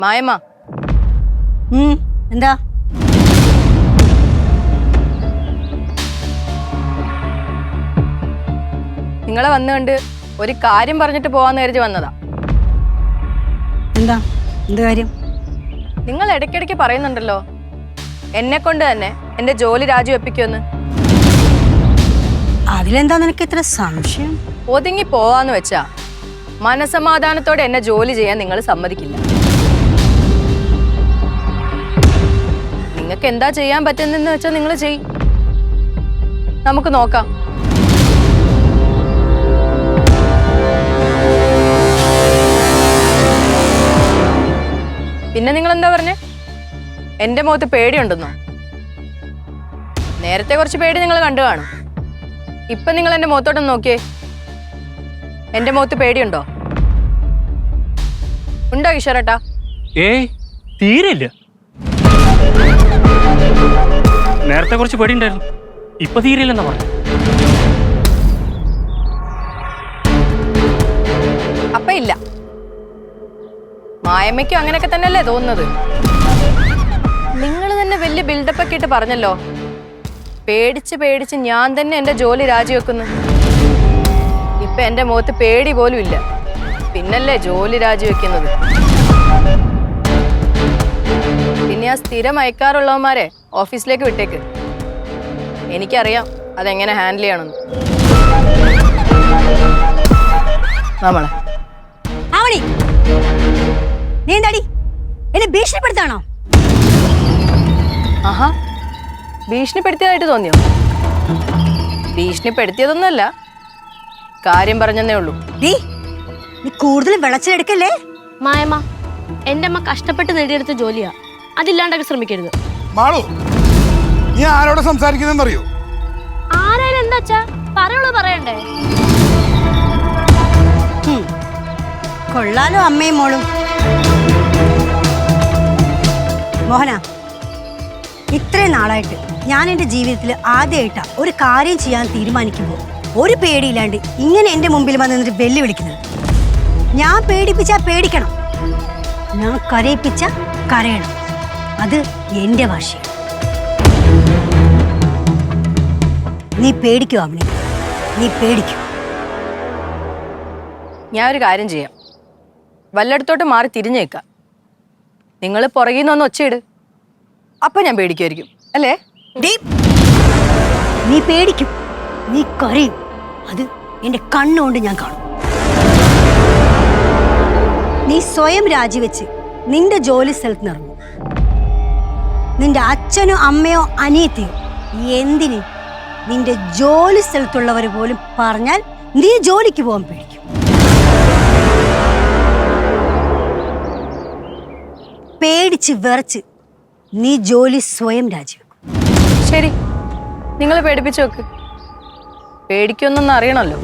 മായമ്മ. എന്താ? നിങ്ങളെ വന്നുകൊണ്ട് ഒരു കാര്യം പറഞ്ഞിട്ട് പോവാന്ന് കരുതി വന്നതാ. എന്താ? എന്ത് കാര്യം? നിങ്ങൾ ഇടയ്ക്കിടയ്ക്ക് പറയുന്നുണ്ടല്ലോ എന്നെ കൊണ്ട് തന്നെ എന്റെ ജോലി രാജിവെപ്പിക്കുമെന്ന്. അതിലെന്താ നിനക്ക് ഇത്ര സംശയം? ഒതുങ്ങി പോവാന്ന് വെച്ചാ മനസമാധാനത്തോടെ എന്നെ ജോലി ചെയ്യാൻ നിങ്ങൾ സമ്മതിക്കില്ല. നിങ്ങൾക്ക് എന്താ ചെയ്യാൻ പറ്റുന്നെന്ന് വെച്ചാൽ നിങ്ങൾ ചെയ്യും. നമുക്ക് നോക്കാം. പിന്നെ നിങ്ങൾ എന്താ പറഞ്ഞേ? എന്റെ മുഖത്ത് പേടിയുണ്ടെന്നോ? നേരത്തെ കുറച്ച് പേടി നിങ്ങൾ കണ്ടു കാണും. ഇപ്പൊ നിങ്ങൾ എന്റെ മുഖത്തോട്ടൊന്ന് നോക്കിയേ. എന്റെ മുഖത്ത് പേടിയുണ്ടോ? ഉണ്ടോ ഈശ്വരേട്ടാ? ഏയ്, തീരെയില്ല. നേരത്തെ കുറച്ച് പേടിയുണ്ടായിരുന്നു, ഇപ്പൊ തീരെയില്ലെന്നാ പറഞ്ഞു. അപ്പൊ ഇല്ല. മായമ്മയ്ക്കും അങ്ങനെയൊക്കെ തന്നെയല്ലേ തോന്നുന്നത്? നിങ്ങൾ തന്നെ വലിയ ബിൽഡപ്പ് ഒക്കെ ഇട്ട് പറഞ്ഞല്ലോ, പേടിച്ച് പേടിച്ച് ഞാൻ തന്നെ എന്റെ ജോലി രാജിവെക്കുന്നു. ഇപ്പൊ എന്റെ മുഖത്ത് പേടി പോലും ഇല്ല, പിന്നല്ലേ ജോലി രാജിവെക്കുന്നത്. പിന്നെ ആ സ്ഥിരം അയക്കാറുള്ളവന്മാരെ ഓഫീസിലേക്ക് വിട്ടേക്ക്. എനിക്കറിയാം അതെങ്ങനെ ഹാൻഡിൽ ചെയ്യണമെന്ന്. നമ്മളെ നീ എന്താടി എന്നെ ഭീഷണിപ്പെടുത്താണോ? ആഹാ, ഭീഷണിപ്പെടുത്തിയതായിട്ട് തോന്നിയോ? ഭീഷണിപ്പെടുത്തിയതൊന്നുമല്ല, കാര്യം പറഞ്ഞെന്നേ ഉള്ളൂ. നീ കൂടുതൽ വിളച്ചെടുക്കല്ലേ മായമ്മ. എന്റെ അമ്മ കഷ്ടപ്പെട്ട് നേടിയെടുത്ത ജോലിയാ, അതില്ലാണ്ടൊക്കെ ശ്രമിക്കരുത്. മാളു, നീ ആരോട് സംസാരിക്കുന്നറിയോ? ആരായാലും എന്താച്ചാ പറയുള്ളൂ, പറയണ്ടേ? കൊള്ളാലോ അമ്മയും മോളും. മോഹന, ഇത്രയും നാളായിട്ട് ഞാൻ എൻ്റെ ജീവിതത്തിൽ ആദ്യമായിട്ടാ ഒരു കാര്യം ചെയ്യാൻ തീരുമാനിക്കുമ്പോൾ ഒരു പേടിയില്ലാണ്ട് ഇങ്ങനെ എൻ്റെ മുമ്പിൽ വന്ന് നിന്നിട്ട് വെല്ലുവിളിക്കുന്നത്. ഞാൻ പേടിപ്പിച്ചാ പേടിക്കണം, ഞാൻ കരയിപ്പിച്ച കരയണം. അത് എൻ്റെ ഭാഷയാണ്. നീ പേടിക്കോ അവനെ? നീ പേടിക്കൂ. ഞാൻ ഒരു കാര്യം ചെയ്യാം, വല്ലയിടത്തോട്ട് മാറി തിരിഞ്ഞേക്കാം. നിങ്ങൾ പുറകിൽ നിന്നൊന്ന് ഒച്ചയിട്, അപ്പൊ ഞാൻ പേടിക്കുമായിരിക്കും അല്ലേ? നീ പേടിക്കും, നീ കരയും. അത് എന്റെ കണ്ണുകൊണ്ട് ഞാൻ കാണും. നീ സ്വയം രാജിവെച്ച് നിന്റെ ജോലി സ്ഥലത്ത് നിറങ്ങും. നിന്റെ അച്ഛനോ അമ്മയോ അനിയത്തിയോ എന്തിന് നിന്റെ ജോലി സ്ഥലത്തുള്ളവർ പോലും പറഞ്ഞാൽ നീ ജോലിക്ക് പോകാൻ പേടിക്കും. പേടിച്ച് വിറച്ച് നീ ജോലി സ്വയം രാജിവെക്കും. ശരി, നിങ്ങൾ പേടിപ്പിച്ചു നോക്ക്. പേടിക്കൊന്നൊന്നും അറിയണമല്ലോ.